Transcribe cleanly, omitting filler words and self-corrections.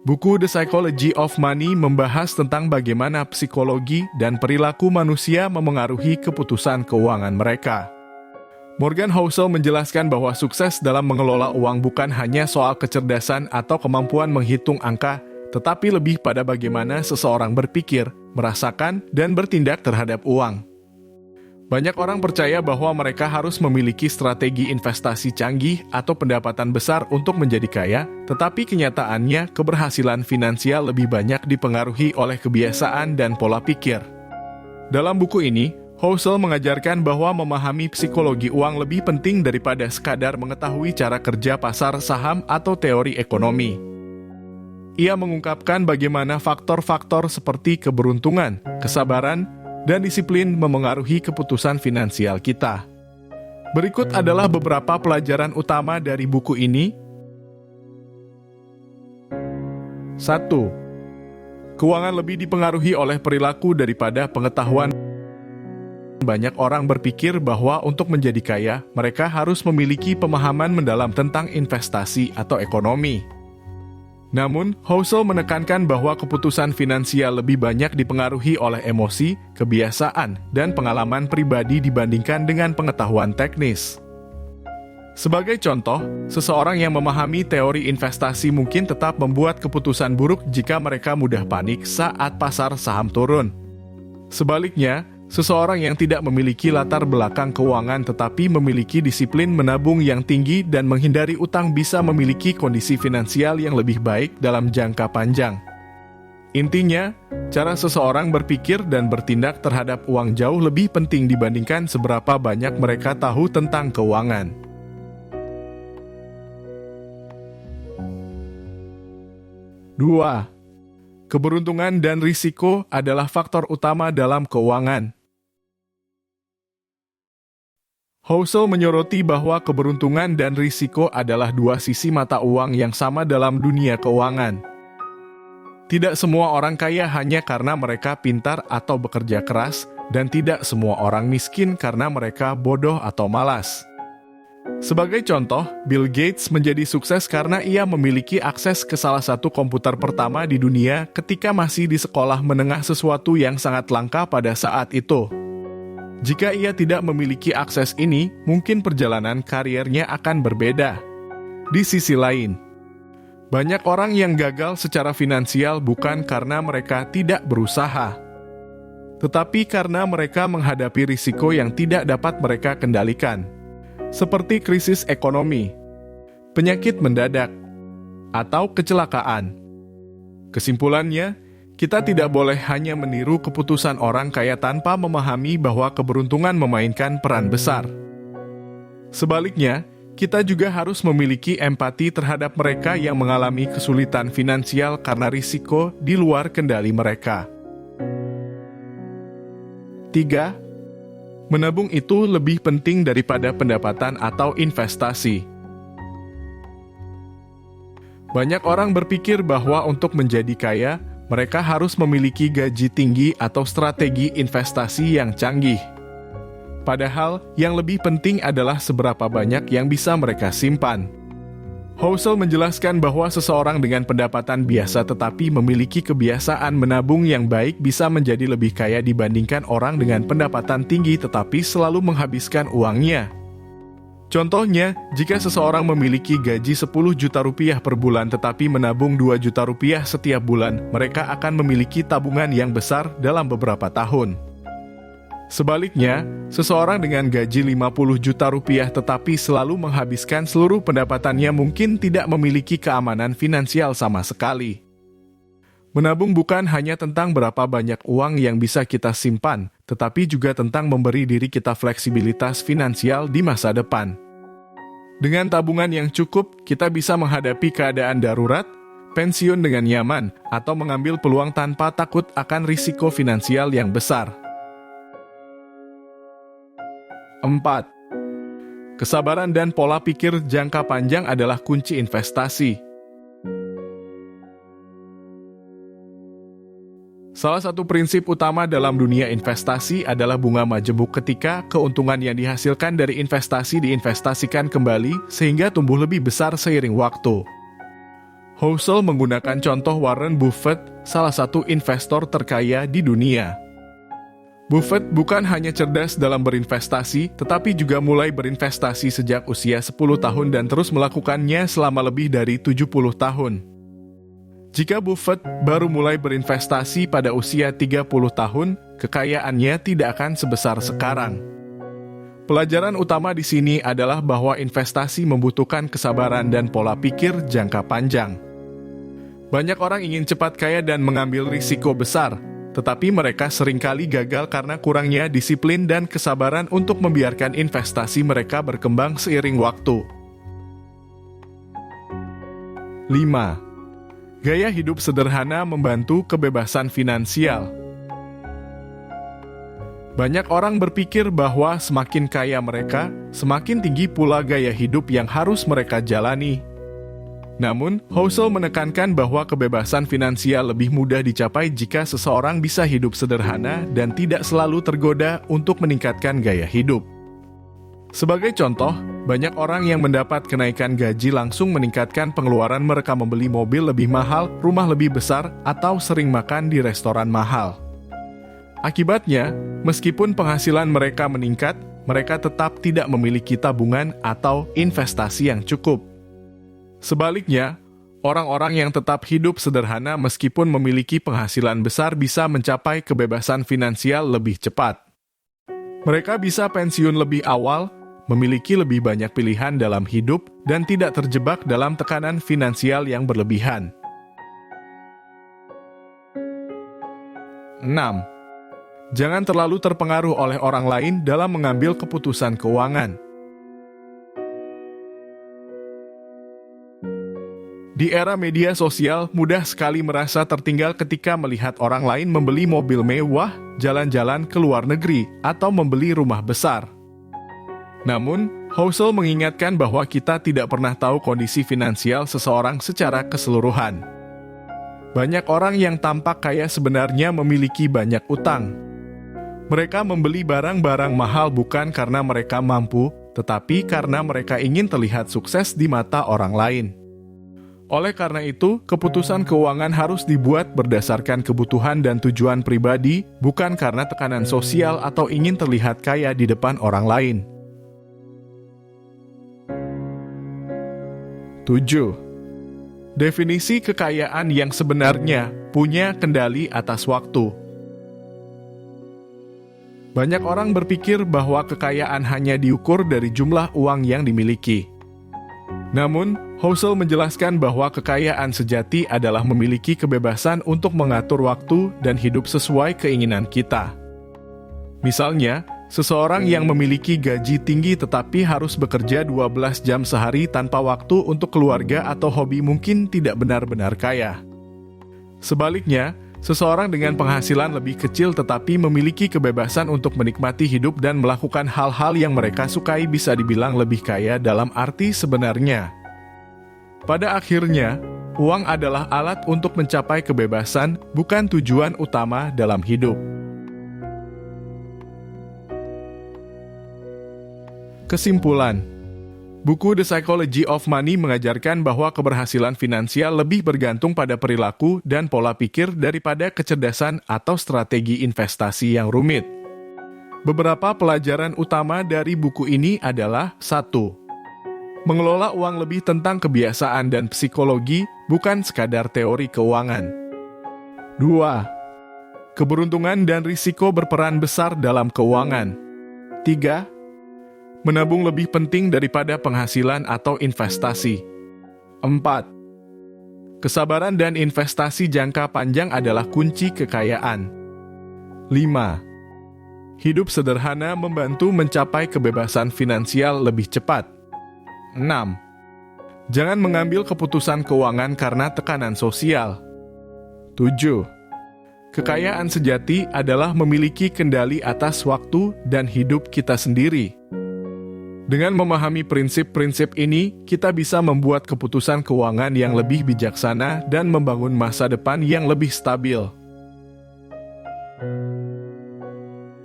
Buku The Psychology of Money membahas tentang bagaimana psikologi dan perilaku manusia memengaruhi keputusan keuangan mereka. Morgan Housel menjelaskan bahwa sukses dalam mengelola uang bukan hanya soal kecerdasan atau kemampuan menghitung angka, tetapi lebih pada bagaimana seseorang berpikir, merasakan, dan bertindak terhadap uang. Banyak orang percaya bahwa mereka harus memiliki strategi investasi canggih atau pendapatan besar untuk menjadi kaya, tetapi kenyataannya keberhasilan finansial lebih banyak dipengaruhi oleh kebiasaan dan pola pikir. Dalam buku ini, Housel mengajarkan bahwa memahami psikologi uang lebih penting daripada sekadar mengetahui cara kerja pasar saham atau teori ekonomi. Ia mengungkapkan bagaimana faktor-faktor seperti keberuntungan, kesabaran, dan disiplin memengaruhi keputusan finansial kita. Berikut adalah beberapa pelajaran utama dari buku ini. 1. Keuangan lebih dipengaruhi oleh perilaku daripada pengetahuan. Banyak orang berpikir bahwa untuk menjadi kaya, mereka harus memiliki pemahaman mendalam tentang investasi atau ekonomi. Namun, Housel menekankan bahwa keputusan finansial lebih banyak dipengaruhi oleh emosi, kebiasaan, dan pengalaman pribadi dibandingkan dengan pengetahuan teknis. Sebagai contoh, seseorang yang memahami teori investasi mungkin tetap membuat keputusan buruk jika mereka mudah panik saat pasar saham turun. Sebaliknya, seseorang yang tidak memiliki latar belakang keuangan tetapi memiliki disiplin menabung yang tinggi dan menghindari utang bisa memiliki kondisi finansial yang lebih baik dalam jangka panjang. Intinya, cara seseorang berpikir dan bertindak terhadap uang jauh lebih penting dibandingkan seberapa banyak mereka tahu tentang keuangan. Dua. Keberuntungan dan risiko adalah faktor utama dalam keuangan. Housel menyoroti bahwa keberuntungan dan risiko adalah dua sisi mata uang yang sama dalam dunia keuangan. Tidak semua orang kaya hanya karena mereka pintar atau bekerja keras, dan tidak semua orang miskin karena mereka bodoh atau malas. Sebagai contoh, Bill Gates menjadi sukses karena ia memiliki akses ke salah satu komputer pertama di dunia ketika masih di sekolah menengah, sesuatu yang sangat langka pada saat itu. Jika ia tidak memiliki akses ini, mungkin perjalanan karirnya akan berbeda. Di sisi lain, banyak orang yang gagal secara finansial bukan karena mereka tidak berusaha, tetapi karena mereka menghadapi risiko yang tidak dapat mereka kendalikan, seperti krisis ekonomi, penyakit mendadak, atau kecelakaan. Kesimpulannya, kita tidak boleh hanya meniru keputusan orang kaya tanpa memahami bahwa keberuntungan memainkan peran besar. Sebaliknya, kita juga harus memiliki empati terhadap mereka yang mengalami kesulitan finansial karena risiko di luar kendali mereka. 3. Menabung itu lebih penting daripada pendapatan atau investasi. Banyak orang berpikir bahwa untuk menjadi kaya, mereka harus memiliki gaji tinggi atau strategi investasi yang canggih. Padahal, yang lebih penting adalah seberapa banyak yang bisa mereka simpan. Housel menjelaskan bahwa seseorang dengan pendapatan biasa tetapi memiliki kebiasaan menabung yang baik bisa menjadi lebih kaya dibandingkan orang dengan pendapatan tinggi tetapi selalu menghabiskan uangnya. Contohnya, jika seseorang memiliki gaji 10 juta rupiah per bulan tetapi menabung 2 juta rupiah setiap bulan, mereka akan memiliki tabungan yang besar dalam beberapa tahun. Sebaliknya, seseorang dengan gaji 50 juta rupiah tetapi selalu menghabiskan seluruh pendapatannya mungkin tidak memiliki keamanan finansial sama sekali. Menabung bukan hanya tentang berapa banyak uang yang bisa kita simpan, tetapi juga tentang memberi diri kita fleksibilitas finansial di masa depan. Dengan tabungan yang cukup, kita bisa menghadapi keadaan darurat, pensiun dengan nyaman, atau mengambil peluang tanpa takut akan risiko finansial yang besar. 4. Kesabaran dan pola pikir jangka panjang adalah kunci investasi. Salah satu prinsip utama dalam dunia investasi adalah bunga majemuk ketika keuntungan yang dihasilkan dari investasi diinvestasikan kembali sehingga tumbuh lebih besar seiring waktu. Housel menggunakan contoh Warren Buffett, salah satu investor terkaya di dunia. Buffett bukan hanya cerdas dalam berinvestasi, tetapi juga mulai berinvestasi sejak usia 10 tahun dan terus melakukannya selama lebih dari 70 tahun. Jika Buffett baru mulai berinvestasi pada usia 30 tahun, kekayaannya tidak akan sebesar sekarang. Pelajaran utama di sini adalah bahwa investasi membutuhkan kesabaran dan pola pikir jangka panjang. Banyak orang ingin cepat kaya dan mengambil risiko besar, tetapi mereka seringkali gagal karena kurangnya disiplin dan kesabaran untuk membiarkan investasi mereka berkembang seiring waktu. 5. Gaya hidup sederhana membantu kebebasan finansial. Banyak orang berpikir bahwa semakin kaya mereka, semakin tinggi pula gaya hidup yang harus mereka jalani. Namun, Housel menekankan bahwa kebebasan finansial lebih mudah dicapai jika seseorang bisa hidup sederhana dan tidak selalu tergoda untuk meningkatkan gaya hidup. Sebagai contoh, banyak orang yang mendapat kenaikan gaji langsung meningkatkan pengeluaran mereka membeli mobil lebih mahal, rumah lebih besar, atau sering makan di restoran mahal. Akibatnya, meskipun penghasilan mereka meningkat, mereka tetap tidak memiliki tabungan atau investasi yang cukup. Sebaliknya, orang-orang yang tetap hidup sederhana meskipun memiliki penghasilan besar bisa mencapai kebebasan finansial lebih cepat. Mereka bisa pensiun lebih awal, memiliki lebih banyak pilihan dalam hidup, dan tidak terjebak dalam tekanan finansial yang berlebihan. 6. Jangan terlalu terpengaruh oleh orang lain dalam mengambil keputusan keuangan. Di era media sosial, mudah sekali merasa tertinggal ketika melihat orang lain membeli mobil mewah, jalan-jalan ke luar negeri, atau membeli rumah besar. Namun, Housel mengingatkan bahwa kita tidak pernah tahu kondisi finansial seseorang secara keseluruhan. Banyak orang yang tampak kaya sebenarnya memiliki banyak utang. Mereka membeli barang-barang mahal bukan karena mereka mampu, tetapi karena mereka ingin terlihat sukses di mata orang lain. Oleh karena itu, keputusan keuangan harus dibuat berdasarkan kebutuhan dan tujuan pribadi, bukan karena tekanan sosial atau ingin terlihat kaya di depan orang lain. 7. Definisi kekayaan yang sebenarnya punya kendali atas waktu. Banyak orang berpikir bahwa kekayaan hanya diukur dari jumlah uang yang dimiliki. Namun, Housel menjelaskan bahwa kekayaan sejati adalah memiliki kebebasan untuk mengatur waktu dan hidup sesuai keinginan kita. Misalnya, seseorang yang memiliki gaji tinggi tetapi harus bekerja 12 jam sehari tanpa waktu untuk keluarga atau hobi mungkin tidak benar-benar kaya. Sebaliknya, seseorang dengan penghasilan lebih kecil tetapi memiliki kebebasan untuk menikmati hidup dan melakukan hal-hal yang mereka sukai bisa dibilang lebih kaya dalam arti sebenarnya. Pada akhirnya, uang adalah alat untuk mencapai kebebasan, bukan tujuan utama dalam hidup. Kesimpulan, buku The Psychology of Money mengajarkan bahwa keberhasilan finansial lebih bergantung pada perilaku dan pola pikir daripada kecerdasan atau strategi investasi yang rumit. Beberapa pelajaran utama dari buku ini adalah: 1. Mengelola uang lebih tentang kebiasaan dan psikologi, bukan sekadar teori keuangan. 2. Keberuntungan dan risiko berperan besar dalam keuangan. 3. Menabung lebih penting daripada penghasilan atau investasi. 4. Kesabaran dan investasi jangka panjang adalah kunci kekayaan. 5. Hidup sederhana membantu mencapai kebebasan finansial lebih cepat. 6. Jangan mengambil keputusan keuangan karena tekanan sosial. 7. Kekayaan sejati adalah memiliki kendali atas waktu dan hidup kita sendiri. Dengan memahami prinsip-prinsip ini, kita bisa membuat keputusan keuangan yang lebih bijaksana dan membangun masa depan yang lebih stabil.